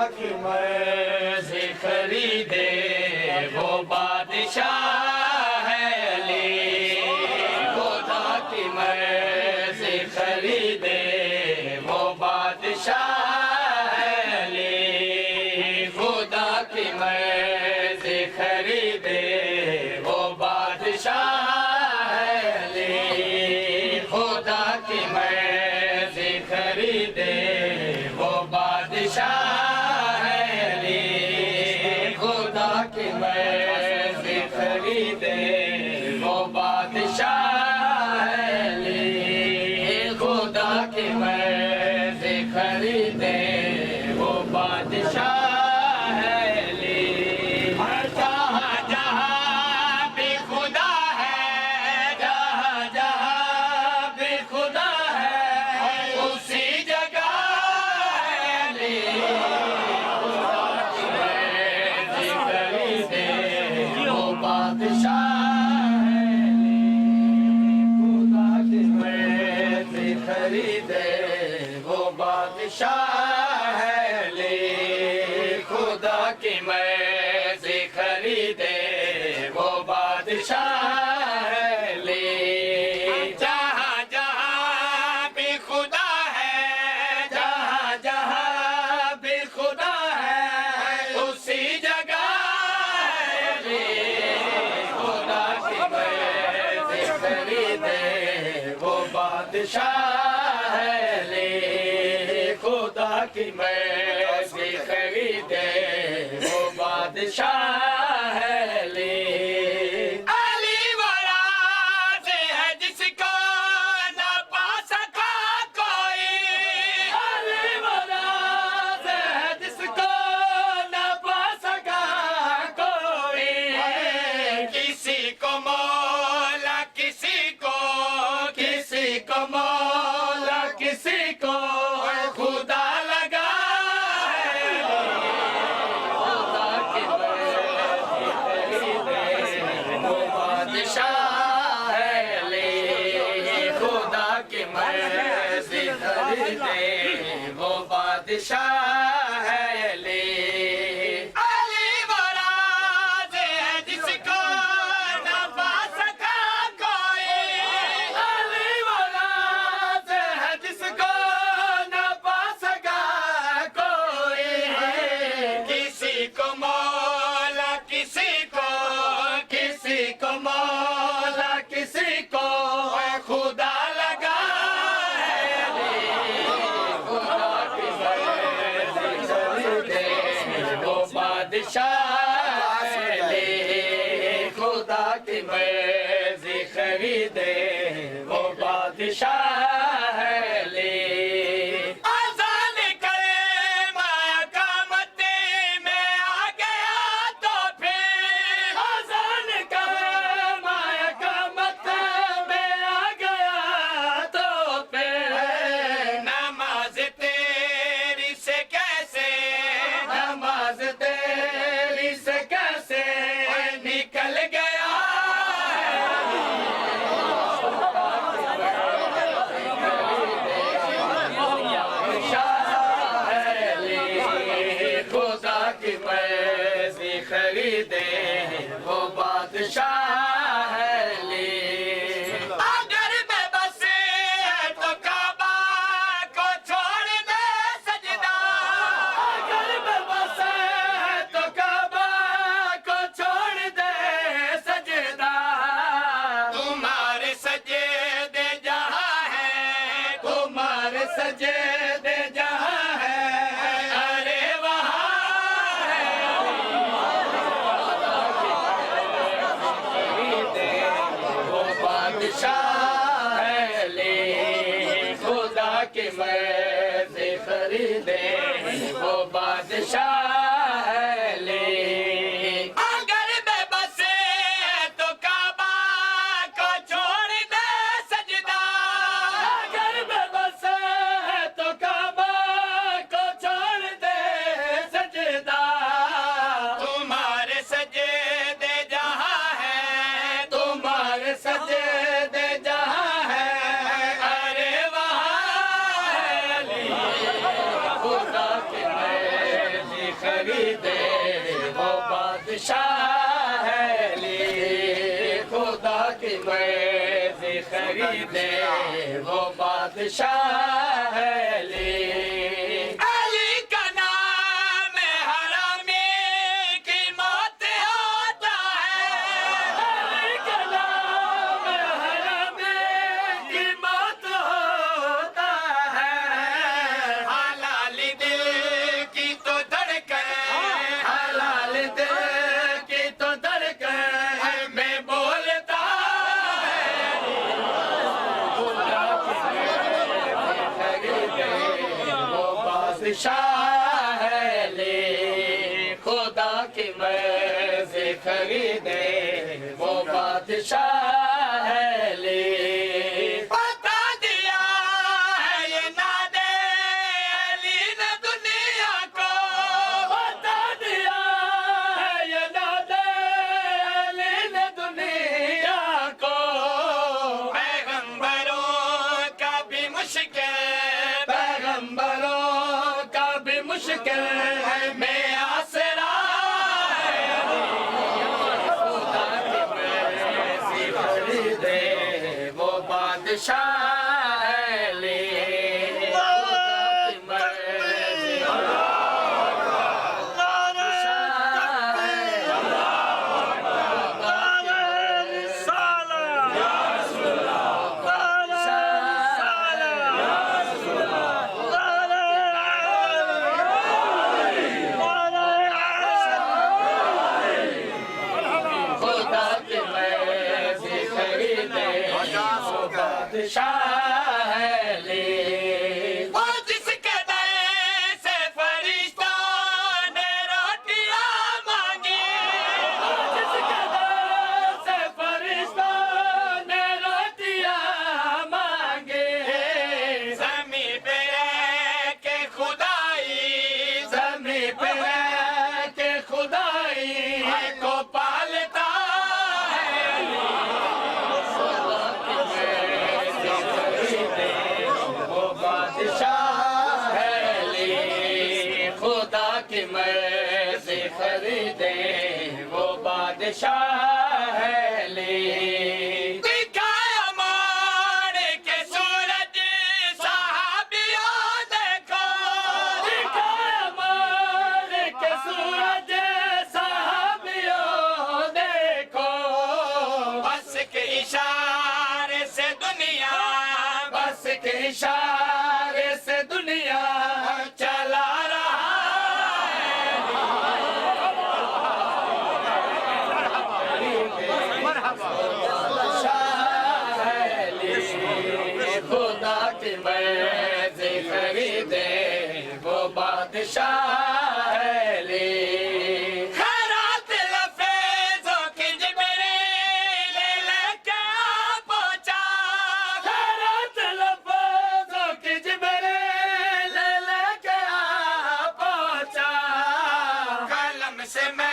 की मर्ज़ी खरीदे वो बादशाह है अली। खुदा की मर्ज़ी खरीदे वो बादशाह है अली। खुदा की मर्ज़ी खरीदे वो बादशाह है अली। खुदा की मर्ज़ी खरीदे वो बादशाह है अली। खुदा की मर्ज़ी खरीदे वो बादशाह है अली। खुदा की मर्ज़ी खरीदे वो बादशाह है अली। जहाँ जहाँ भी खुदा है, जहाँ जहाँ भी खुदा है, उसी जगह है अली। खुदा की मर्ज़ी खरीदे वो बादशाह है अली। खुदा की मर्ज़ी खरीदे वो बादशाह है अली। खुदा की मर्ज़ी खरीदे वो बादशाह है अली। जहाँ जहाँ भी खुदा है, जहाँ जहाँ भी खुदा है, उसी जगह है अली। खुदा की मर्ज़ी खरीदे वो बादशाह है अली। खुदा की मर्ज़ी खरीदे वो बादशाह है अली। अली वाला से है जिसको न पा सका कोई। अली वाला से है जिसको न पा सका कोई। किसी को मौला किसी को मौला किसी को खुदा लगा है। खुदा की मर्ज़ी खरीदे वो बादशाह है अली। खुदा की मर्ज़ी खरीदे वो बादशाह है अली। अली वाला से है जिसको न पा सका कोई। अली वाला से है जिसको न पा सका कोई। किसी को मौला किसी को मौला किसी को खुदा लगा है अली। खुदा की मर्ज़ी खरीदे वो बादशाह है अली। खुदा की मर्ज़ी खरीदे वो बादशाह है अली। अज़ान करे माया का मते में आ गया तो फिर। अज़ान करे माया का मते में आ गया तो फिर। नमाज तेरी से कैसे, नमाज तेरी से कैसे निकल गया है। खुदा की मर्ज़ी खरीदे वो बादशाह है अली। अगर मैं बसे है तो काबा को छोड़ दे सजदा। अगर मैं बसे है तो काबा को छोड़ दे सजदा। तुम्हारे सजदे जहाँ है, तुम्हारे सजदे जहाँ है, अरे वहाँ है वो बादशाह है अली। खुदा की मर्ज़ी खरीदे वो बादशाह है अली। अगर मैं बसे तो काबा को छोड़ दे सजदा। अगर मैं बसे तो काबा को छोड़ दे सजदा। तुम्हारे सजदे जहाँ है, तुम्हारे सजदे जहाँ है, अरे वहाँ है अली। खुदा की मर्ज़ी खरीदे वो बादशाह है ली खुदा की मर्जी खरीदे वो बादशाह है ली अली का नाम हरामी की मौत होता है अली का नाम हरामी की मौत होता है हलाल दिल की तो धड़कन हलाल दिल की तो धड़कन में बोलता है खुदा की खरीदे वो बादशाह है ले खुदा की मर्जी खरीदे वो बादशाह है ले बता दिया है ये नादे अली ने दुनिया को बता दिया है ये नादे अली ने दुनिया को पैगंबरों का भी मुश्किल पैगंबरों का भी मुश्किल है मैं आसरा है खुदा की मर्जी खरीदे वो बादशाह है ले खुदा की मर्जी बादशाह है खुदा की मर्जी खरीदे वो बादशाह है ले वो जिसके दर से फरिश्तों ने रोटियां मांगी वो जिसके दर से फरिश्तों ने रोटियां मांगे ज़मीन पे रह के खुदाई ज़मीन पे रह के खुदाई को पालता वो बादशाह है ले खुदा की मर्जी खरीदे वो बादशाह है ले दिखाया मोड़ के सूरज साहबियों देखो दिखाया मोड़ के सूरज साहबियों देखो बस के इशारे से दुनिया बस के इशारे से दुनिया चला रहा है बादशाह है ले खुदा की मर्जी खरीदे वो बादशाह है ले खैरात लफेज़ों की जिब्रील लेके आ पहुंचा खैरात लफेज़ों की जिब्रील लेके आ पहुंचा कलम से मैं